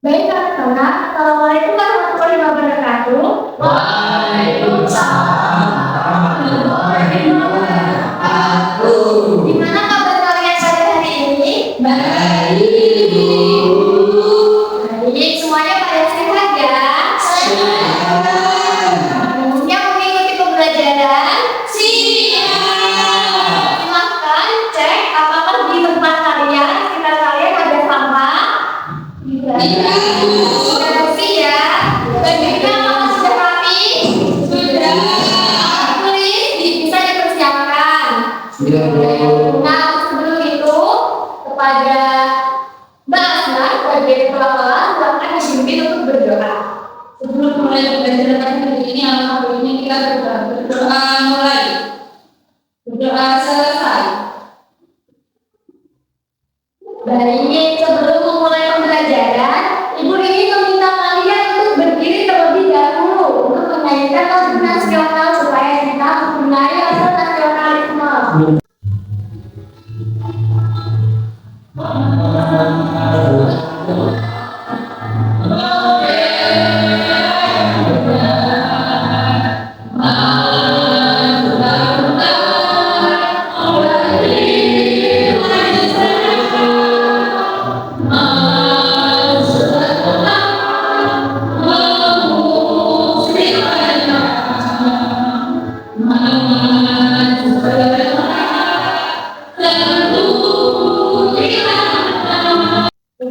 Baik, anak-anak. Assalamualaikum warahmatullahi wabarakatuh. Waalaikumsalam warahmatullahi wabarakatuh. Gimana kabar kalian pada hari ini? Baik. Baik, semuanya pada sehat ya? Sehat. Yang mengikuti pembelajaran? Siap. Silahkan cek apakah di tempat kalian, sekitar kalian ada sampah? Tidak. Sudah bersih ya? Bajunya apakah sudah rapi? Sudah. Tulis bisa dipersiapkan. Nah, sebelum itu kepada Mbak Asma sebagai kepala kelas, silakan dipimpin untuk berdoa. Sebelum mulai pembelajaran hari ini, alangkah baiknya kita berdoa mulai. Berdoa selesai. Baik, sebelum memulai pembelajaran, Ibu ingin meminta kalian untuk berdiri terlebih dahulu untuk menyanyikan lagu nasional supaya kita mempunyai rasa nasionalisme.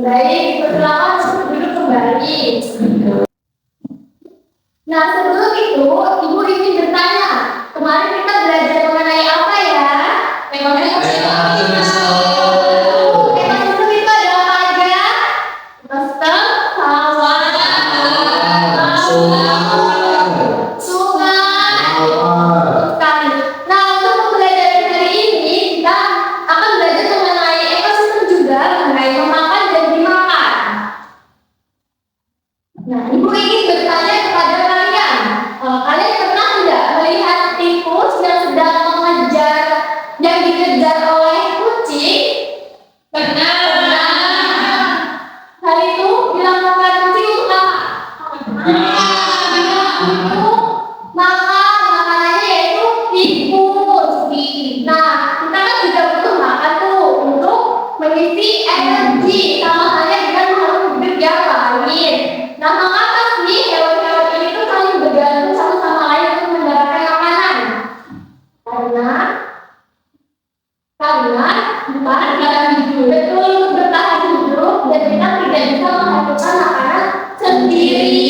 Baik, persilakan untuk duduk kembali. Nah, sebelum itu, Ibu ingin bertanya, kemarin kita belajar mengenai apa ya? Ekosistem itu ada apa aja? Ekosistem, sawah, sungai, hutan. Nah, untuk pembelajaran hari ini, kita akan belajar mengenai ekosistem juga, mengenai memakan dan dimakan. Nah, Ibu ingin bertanya kepada kalian, kalian pernah tidak melihat tikus yang sedang dikejar oleh kucing? Pernah. Hal itu dilakukan kucing untuk apa? Untuk makan, makanannya yaitu tikus. Nah, kita kan juga butuh makan tuh untuk mengisi energi, sama halnya dengan makhluk hidup yang lain. Nah, mengapa sih hewan-hewan ini tuh saling bergantung satu sama lain untuk mendapatkan makanan? Karena bukan dalam hidup, betul, untuk bertahan hidup dan kita tidak bisa menghasilkan makanan sendiri.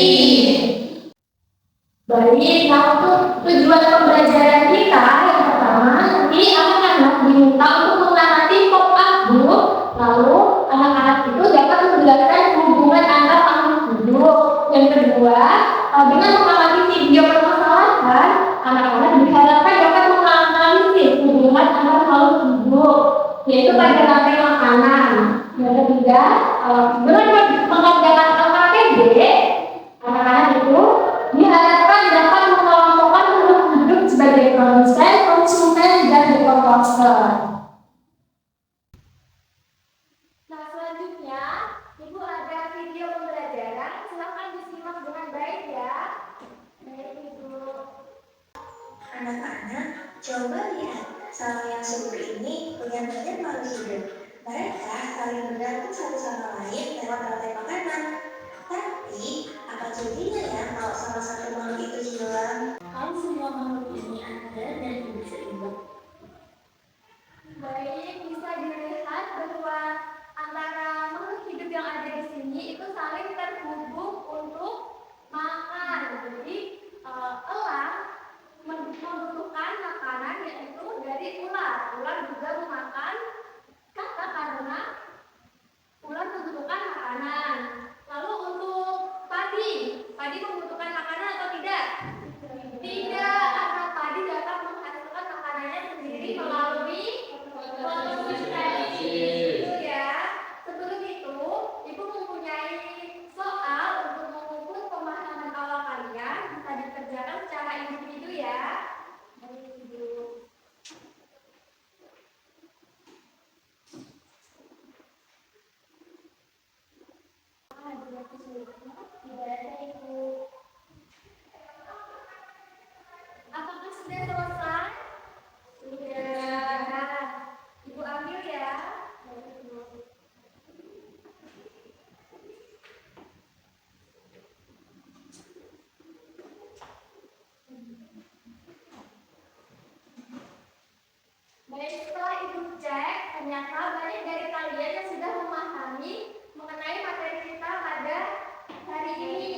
Baik, nah untuk tujuan pembelajaran kita yang pertama, nanti anak-anak diminta untuk mengamati pop-up book, lalu anak-anak itu dapat menjelaskan hubungan antar makhluk hidup. Yang kedua, dengan mengamati video permasalahan, anak-anak diharapkan dapat menganalisis hubungan antar makhluk hidup, yaitu pada rantai makanan. Yang ketiga, dengan mengerjakan LKPD, anak-anak itu diharapkan dapat mengelompokkan makhluk hidup sebagai produsen, konsumen, dan dekomposer. Nah, selanjutnya, Ibu ada video pembelajaran, silakan disimak dengan baik ya. Baik, Ibu. Anak-anak, coba lihat, sawah yang subur ini punya banyak makhluk hidup. Mereka saling bergantung satu sama lain lewat rantai makanan. Tapi, apa jadinya ya kalau salah satu makhluk itu hilang? Kalau semua makhluk ini ada dan hidup seimbang. Baik, bisa dilihat bahwa antara makhluk hidup yang ada di sini itu saling terhubung untuk makan. Jadi, elang membutuhkan makanan yaitu dari ular. Ular juga memakan kata karena ular membutuhkan makanan. Lalu untuk padi membutuhkan makanan atau tidak? Tidak, karena padi dapat menghasilkan makanannya sendiri melalui fotosintesis. Itu ya. Ibu cek, ternyata banyak dari kalian yang sudah memahami mengenai materi kita pada hari ini.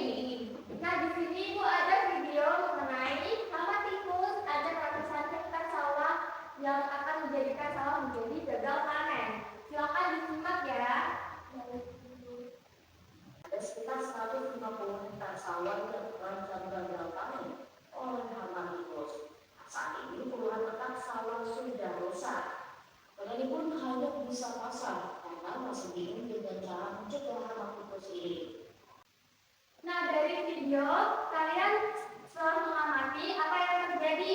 Nah, di sini Ibu ada video mengenai hama tikus, ada ratusan hektar sawah yang akan menjadikan sawah menjadi gagal panen. Silakan disimak ya. Ada sekitar 150 hektar sawah yang terancam gagal panen oleh hama tikus. Saat ini puluhan hektar sawah sudah rusak. Petani pun hanya bisa pasrah karena masih bingung dengan cara mencegah hama tikus ini. Nah, dari video kalian setelah mengamati apa yang terjadi?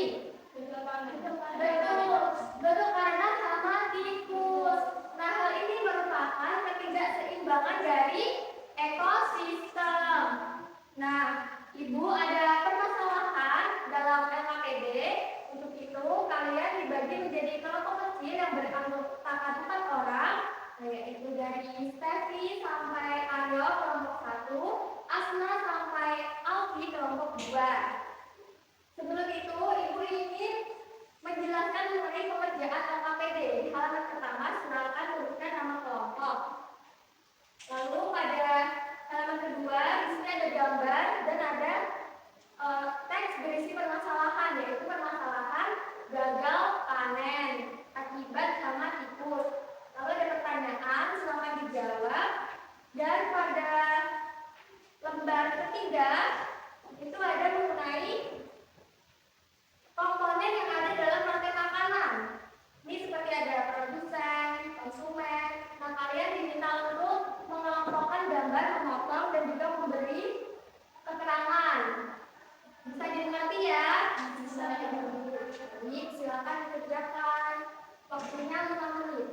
Betul karena hama tikus. Nah, hal ini merupakan ketidakseimbangan dari ekosistem. Nah, Ibu ada permasalahan dalam LKPD. Untuk itu, kalian dibagi menjadi kelompok kecil yang beranggotakan 4 orang, yaitu dari Steffi sampai Aryo kelompok 1, Asna sampai Alfi kelompok 2. Sebelum itu, Ibu ingin menjelaskan mengenai pengerjaan LKPD. Di halaman pertama, silakan tuliskan nama kelompok. Lalu pada halaman kedua, di sini ada gambar dan ada teks berisi permasalahan, yaitu permasalahan gagal panen akibat hama tikus. Lalu ada pertanyaan, selamat dijawab. Dan pada lembar ketiga itu ada mengenai komponen yang ada dalam rantai makanan. Ini seperti ada produsen, konsumen. Nah, kalian diminta untuk mengelompokkan gambar, memotong dan juga memberi keterangan. Bisa dimengerti ya? Bisa. Baik, silakan dikerjakan. Waktunya 5 menit.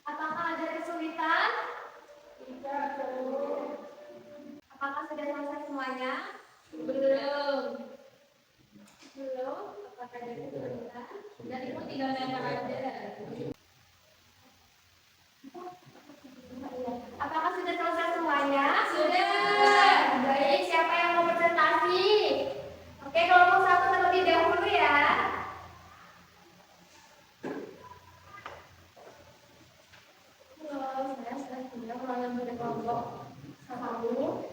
Apakah ada kesulitan? Tidak, belum. Apakah sudah selesai semuanya? Belum. Belum. Apakah ada kesulitan? Dan Ibu tinggal lempar aja. Apakah sudah selesai semuanya? Sudah. Baik, siapa yang mau presentasi? Oke, kelompok 1 terlebih dahulu ya. Halo, saya Stefania, ulangan dari kelompok 1.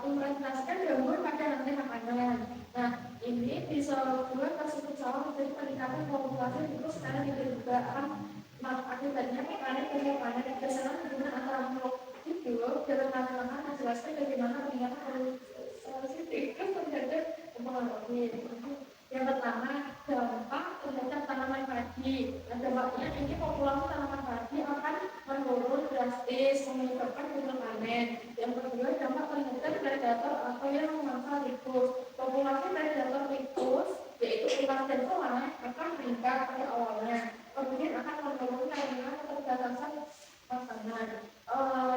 Mempresentasikan jamur pada rantai makanan. Nah, ini bisa membuat tersebut sawah menjadi peningkatan populasi tikus karena juga akan akibatnya panen dan panen dan kesenangan hubungan antara makhluk itu dalam rantai makanan menjelaskan bagaimana peningkatan populasi tikus terhadap mempengaruhi. Yang pertama, dampak terhadap tanaman padi. Nah, dampaknya ini populasi tanaman padi akan menurun drastis, menyebabkan gagal panen. Yang kedua, dampak terhadap predator atau yang memangsa tikus. Populasi predator tikus, yaitu ular dan elang, akan meningkat pada awalnya. Kemudian akan menurun karena keterbatasan makanan.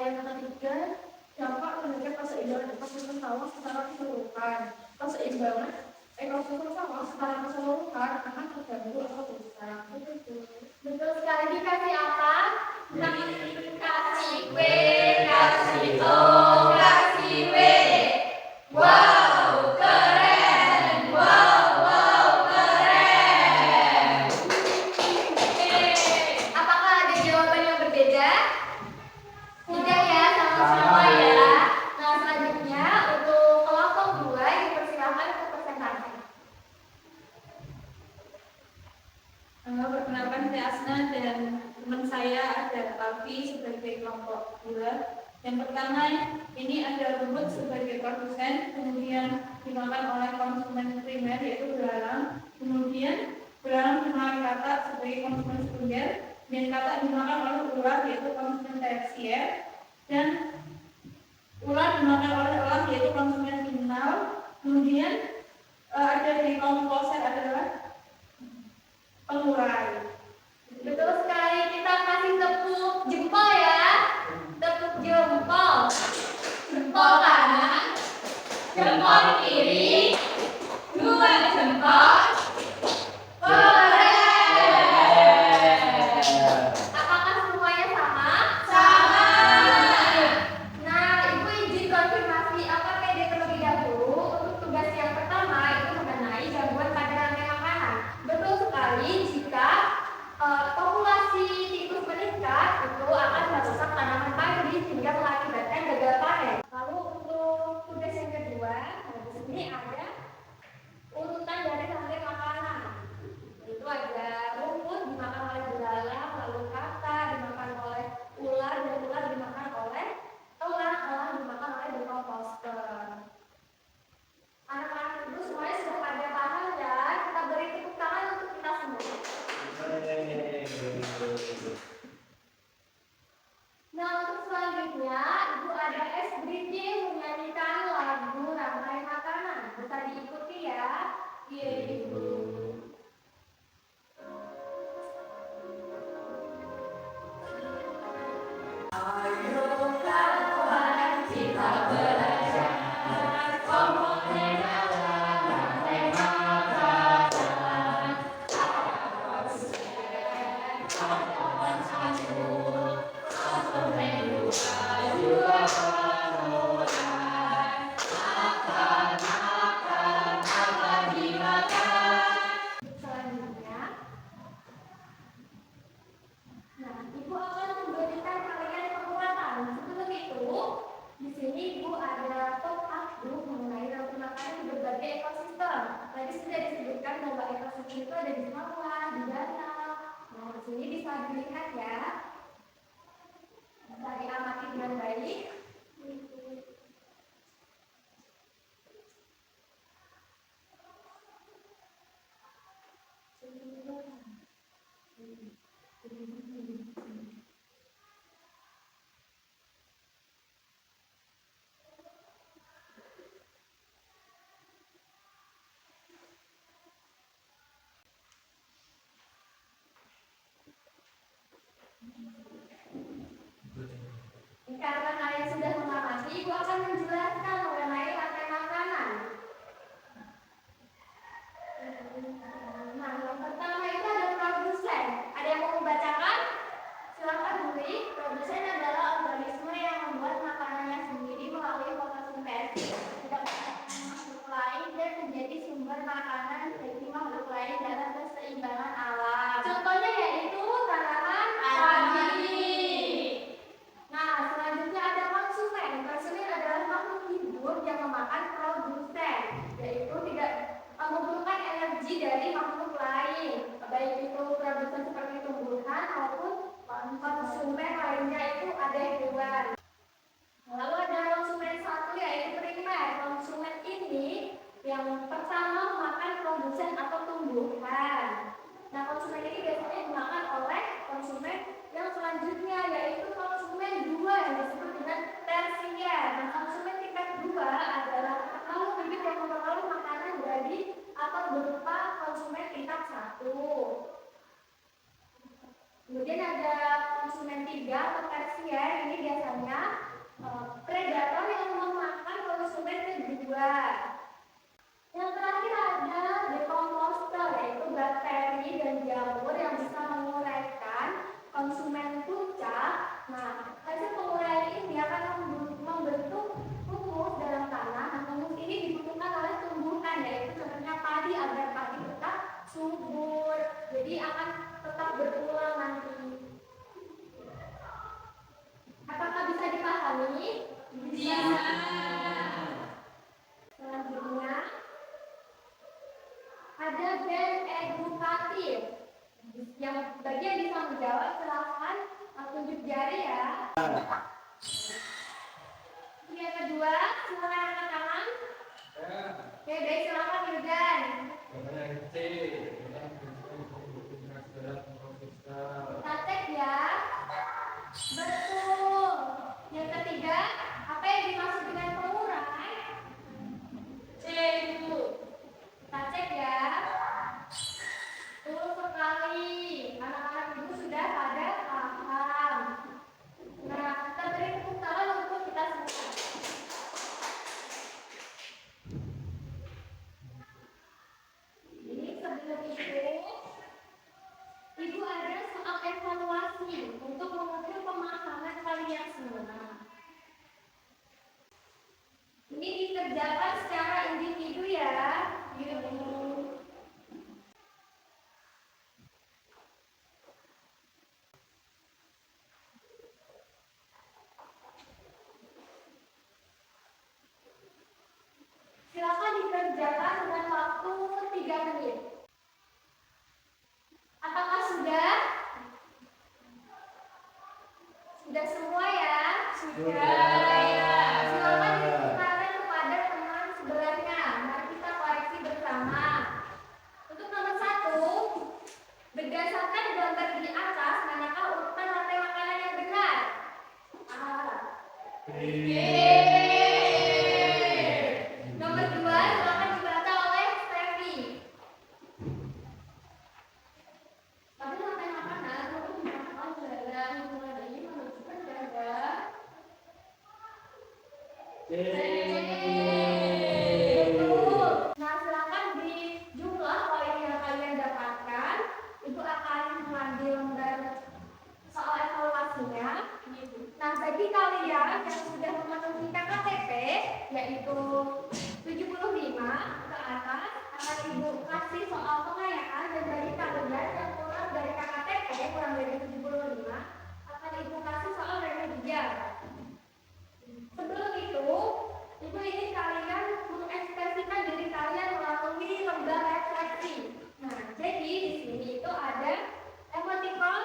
Yang ketiga, dampak terhadap keseimbangan ekosistem sawah secara keseluruhan. Keseimbangan ekosistem sawah secara keseluruhan akan terganggu atau rusak. Betul sekali. Dikasih apa? Kasih W, kasih O, kasih W. Wow, keren. Wow, keren. Apakah ada jawaban yang berbeda? Tidak ya, sama-sama ya. Nah, selanjutnya untuk kelompok 2 dipersilakan untuk presentasi. Perkenalkan saya Asna dan teman saya ada Alfi sebagai kelompok 2. Yang pertama, ini ada rumput sebagai produsen, kemudian dimakan oleh konsumen primer yaitu belalang, kemudian belalang dimakan katak sebagai konsumen sekunder, dan katak dimakan oleh ular yaitu konsumen tersier, dan ular dimakan oleh elang yaitu konsumen final. Kemudian ada di kelompok set adalah pengurai. Betul sekali, kita kasih tepuk jempol ya. Tepuk jempol. Jempol kanan, Jempol kiri, dua jempol, keren. Apakah semuanya sama? Sama. Nah, Ibu izin konfirmasi APPD terlebih dahulu. Untuk tugas yang pertama itu mengenai gangguan pada rantai makanan. Betul sekali, jika populasi tikus meningkat, itu akan merusak tanaman padi sehingga mengakibatkan gagal panen. Lalu untuk tugas yang kedua, di sini ada urutan dari rantai makanan. Itu ada rumput dimakan oleh belalang, lalu kata dimakan oleh ular, dan ular dimakan oleh elang, elang dimakan oleh dekomposter. Anak-anak itu semuanya sudah pada paham ya? Kita beri tepuk tangan untuk kita semua. Nah, untuk selanjutnya Ibu ada SBD menyanyikan lagu Rantai Makanan. Bisa diikuti ya. Iya, Ibu. Selanjutnya, nah, Ibu akan memberikan kalian penguatan. Sebelum itu, di sini Ibu ada pop-up group mengenai rantai makanan di berbagai ekosistem. Tadi sudah disebutkan bahwa ekosistem itu ada di sawah, di danau. Nah, di sini bisa dilihat ya. Bisa diamati dengan baik. Karena kalian sudah mengamati, Ibu akan menjelaskan mengenai rantai makanan. Nah, yang pertama itu ada produsen. Ada yang mau membacakan? Silakan beri. Produsen adalah organisme yang membuat makanannya sendiri melalui fotosintesis. Tidak menggunakan makhluk lain dan menjadi sumber makanan bagi makhluk lain dalam keseimbangan alam. Contohnya yaitu tanaman padi. Nah, selanjutnya ada konsumen. Konsumen adalah makhluk hidup yang memakan produsen, yaitu tidak mengumpulkan energi dari makhluk lain, baik itu produsen seperti tumbuhan maupun konsumen lainnya itu ada hewan. Lalu ada konsumen satu yaitu primer. Konsumen ini yang pertama memakan produsen atau tumbuhan. Nah, konsumen ini biasanya dimakan oleh konsumen yang selanjutnya yaitu konsumen dua yang disebut dengan tersier. Nah, konsumen tingkat dua adalah makhluk hidup yang memperoleh makanan dari atau berupa konsumen tingkat satu. Kemudian ada konsumen tiga atau tersier, ini biasanya predator yang memakan konsumen kedua. Yang terakhir ada dekomposter, yaitu bakteri dan jamur yang bisa menguraikan konsumen puncak. Nah, hasil penguraian ini akan membentuk humus dalam tanah. Nah, humus ini dibutuhkan oleh tumbuhan, yaitu contohnya padi agar padi tetap subur. Jadi akan tetap berulang nanti. Apakah bisa dipahami? Bisa. Selanjutnya ada band edukatif. Yang bagian bisa menjawab silahkan tunjuk jari ya. Yang kedua, silakan angkat tangan. Oke, baik, silakan Yudan. Praktek ya. Betul. Yang ketiga, apa yang dimaksud dengan pengurai? C, Ibu. Kita cek ya. Betul sekali. Anak-anak Ibu sudah pada paham. Nah, kita beri tepuk tangan untuk kita semua. dikerjakan secara individu ya. Silakan dikerjakan dengan waktu 3 menit. Apakah sudah? Sudah semua ya? Silakan diceritakan kepada teman sebelahnya. Mari kita koreksi bersama. Untuk nomor 1, berdasarkan gambar di atas, manakah urutan rantai makanan yang benar? A. Nomor 2, silakan dibaca oleh Steffi. Tapi rantai makanan itu dimakan dalam hubungan ini menunjukkan ganda. Betul. Nah, silakan di jumlah poin yang kalian dapatkan. Ibu akan mengambil lembar soal evaluasinya. Nah, bagi kalian yang sudah memenuhi KKTP, yaitu 75 ke atas, akan ibu kasih soal pengayaan, dan bagi kalian yang kurang dari KKTP, kurang dari 75, akan ibu kasih soal remedial. Sebelum itu, ibu ingin kalian mengekspresikan diri kalian melalui lembar refleksi. Nah, jadi di sini itu ada emoticon,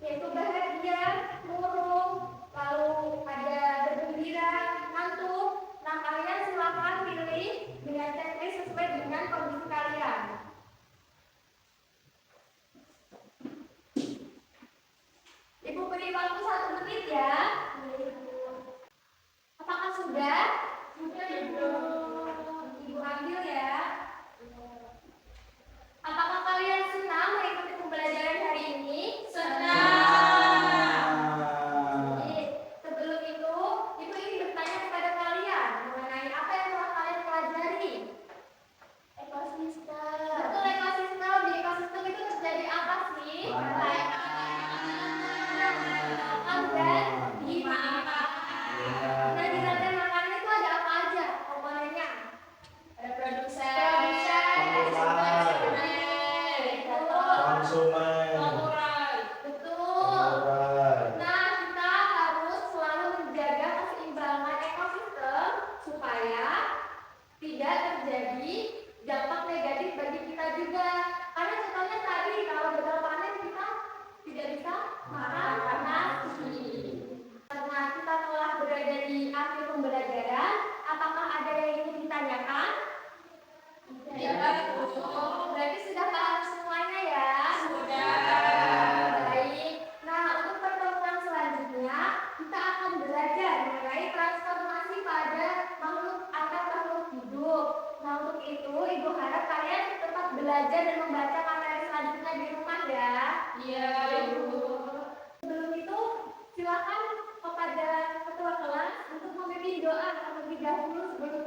yaitu bahagia, murung, lalu ada bergembira, ngantuk. Nah, kalian silakan pilih dengan checklist sesuai dengan kondisi kalian. Ibu beri waktu 1 menit ya. Apakah sudah? Sudah, Ibu. Ibu ambil ya. Apakah kalian senang mengikuti pembelajaran hari ini? Sebelum itu, Ibu ingin bertanya kepada kalian mengenai apa yang telah kalian pelajari. Ekosistem. Betul, ekosistem. Di ekosistem itu terjadi apa sih? Dan dimakan. Nah, di rantai makanan itu ada apa aja komponennya? Ada produsen, konsumen, betul. Nah, kita harus selalu menjaga keseimbangan ekosistem supaya tidak terjadi dampak negatif bagi kita juga. Karena contohnya tadi kalau gagal panen kita tidak bisa makan nasi. Karena kita telah berada di akhir pembelajaran, apakah ada yang ingin ditanyakan? Ya, betul. Berarti sudah paham semuanya ya? Sudah. Baik. Nah, untuk pertemuan selanjutnya, kita akan belajar mengenai transformasi pada makhluk atau makhluk hidup. Nah, untuk itu, Ibu harap kalian tetap belajar dan membaca materi selanjutnya di rumah ya. Iya, Ibu. Sebelum itu, silakan kepada ketua kelas untuk memimpin doa terlebih dahulu sebelum